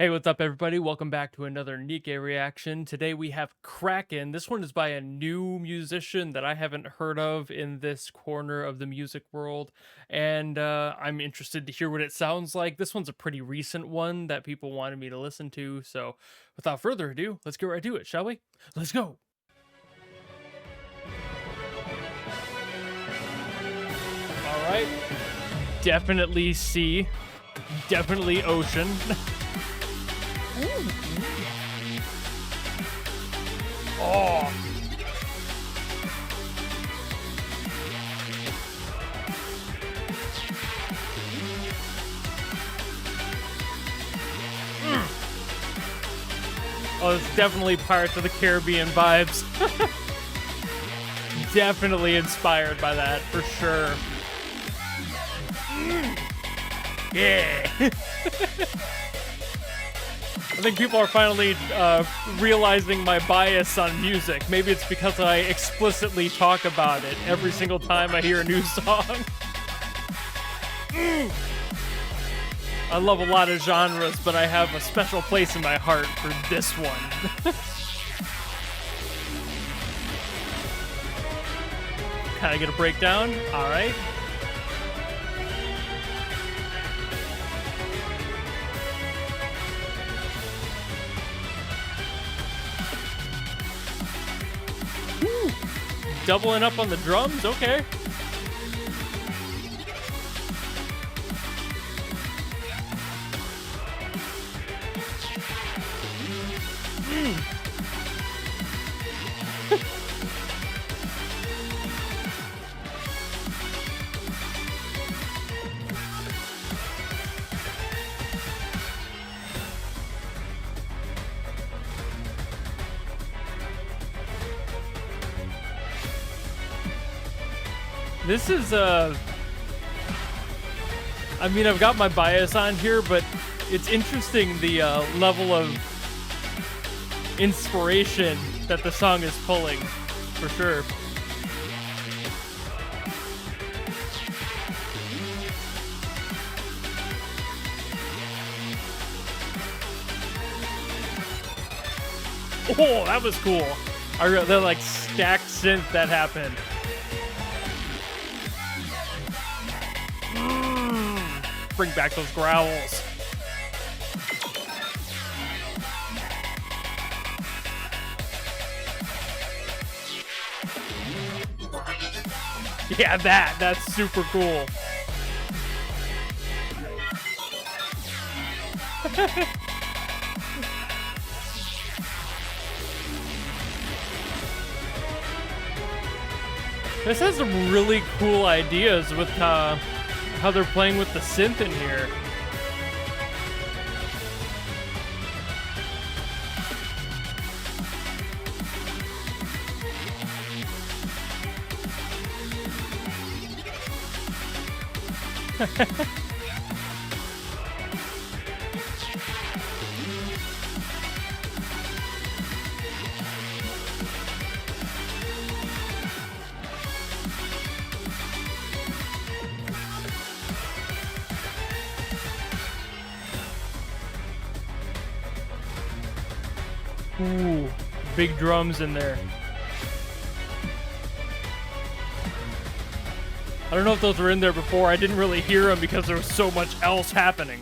Hey, what's up, everybody? Welcome back to another NIKKE reaction. Today we have Kraken. This one is by a new musician that I haven't heard of in this corner of the music world, and I'm interested to hear what it sounds like. This one's a pretty recent one that people wanted me to listen to, so without further ado, let's get right to it, shall we? Let's go! Alright, definitely sea, definitely ocean. Oh, oh, it's definitely Pirates of the Caribbean vibes. Definitely inspired by that, for sure. Yeah. I think people are finally realizing my bias on music. Maybe it's because I explicitly talk about it every single time I hear a new song. I love a lot of genres, but I have a special place in my heart for this one. Kind of get a breakdown. All right. Woo. Doubling up on the drums. Okay. This is I mean, I've got my bias on here, but it's interesting the level of inspiration that the song is pulling, for sure. Oh, that was cool. The like stacked synth that happened. Bring back those growls. Yeah, that's super cool. This has some really cool ideas with how they're playing with the synth in here. Ooh, big drums in there. I don't know if those were in there before. I didn't really hear them because there was so much else happening.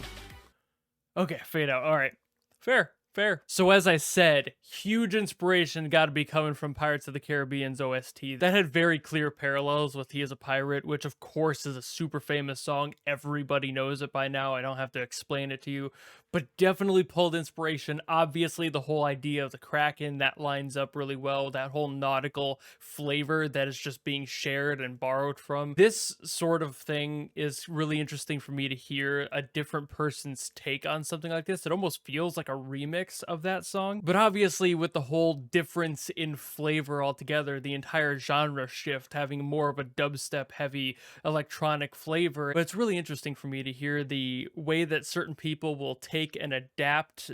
Okay, fade out. All right. Fair, fair. So as I said, huge inspiration got to be coming from Pirates of the Caribbean's OST. That had very clear parallels with He is a Pirate, which of course is a super famous song. Everybody knows it by now. I don't have to explain it to you, but definitely pulled inspiration. Obviously, the whole idea of the Kraken, that lines up really well. That whole nautical flavor that is just being shared and borrowed from. This sort of thing is really interesting for me to hear a different person's take on something like this. It almost feels like a remix of that song, but obviously with the whole difference in flavor altogether, the entire genre shift, having more of a dubstep heavy electronic flavor. But it's really interesting for me to hear the way that certain people will take and adapt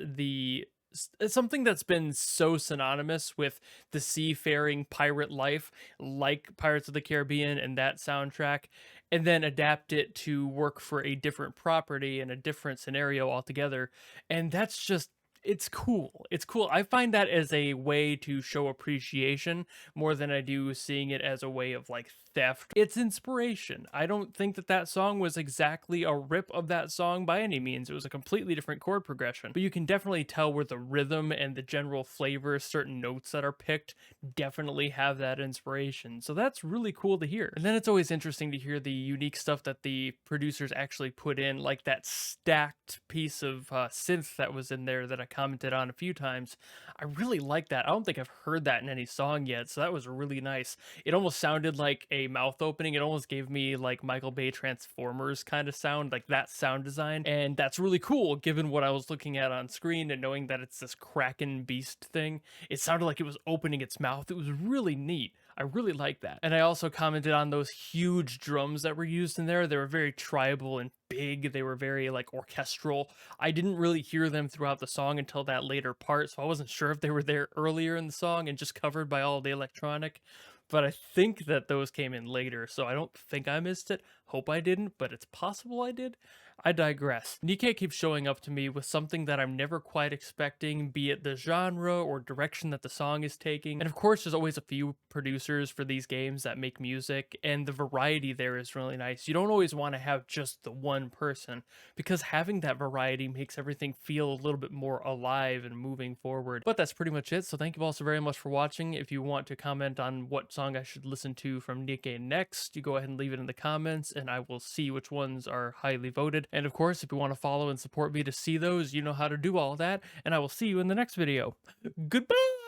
something that's been so synonymous with the seafaring pirate life, like Pirates of the Caribbean and that soundtrack, and then adapt it to work for a different property and a different scenario altogether. And that's just, it's cool. It's cool. I find that as a way to show appreciation more than I do seeing it as a way of like theft. It's inspiration. I don't think that that song was exactly a rip of that song by any means. It was a completely different chord progression, but you can definitely tell where the rhythm and the general flavor, certain notes that are picked, definitely have that inspiration. So that's really cool to hear. And then it's always interesting to hear the unique stuff that the producers actually put in, like that stacked piece of synth that was in there that I commented on a few times. I really like that. I don't think I've heard that in any song yet, so that was really nice. It almost sounded like a mouth opening. It almost gave me like Michael Bay Transformers kind of sound, like that sound design. And that's really cool given what I was looking at on screen and knowing that it's this Kraken beast thing. It sounded like it was opening its mouth. It was really neat. I really like that. And I also commented on those huge drums that were used in there. They were very tribal and big. They were very like orchestral. I didn't really hear them throughout the song until that later part, so I wasn't sure if they were there earlier in the song and just covered by all the electronic. But I think that those came in later, so I don't think I missed it. Hope I didn't, but it's possible I did. I digress. NIKKE keeps showing up to me with something that I'm never quite expecting, be it the genre or direction that the song is taking. And of course, there's always a few producers for these games that make music, and the variety there is really nice. You don't always want to have just the one person, because having that variety makes everything feel a little bit more alive and moving forward. But that's pretty much it, so thank you all so very much for watching. If you want to comment on what song I should listen to from NIKKE next, you go ahead and leave it in the comments, and I will see which ones are highly voted. And of course, if you want to follow and support me to see those, you know how to do all that, and I will see you in the next video. Goodbye!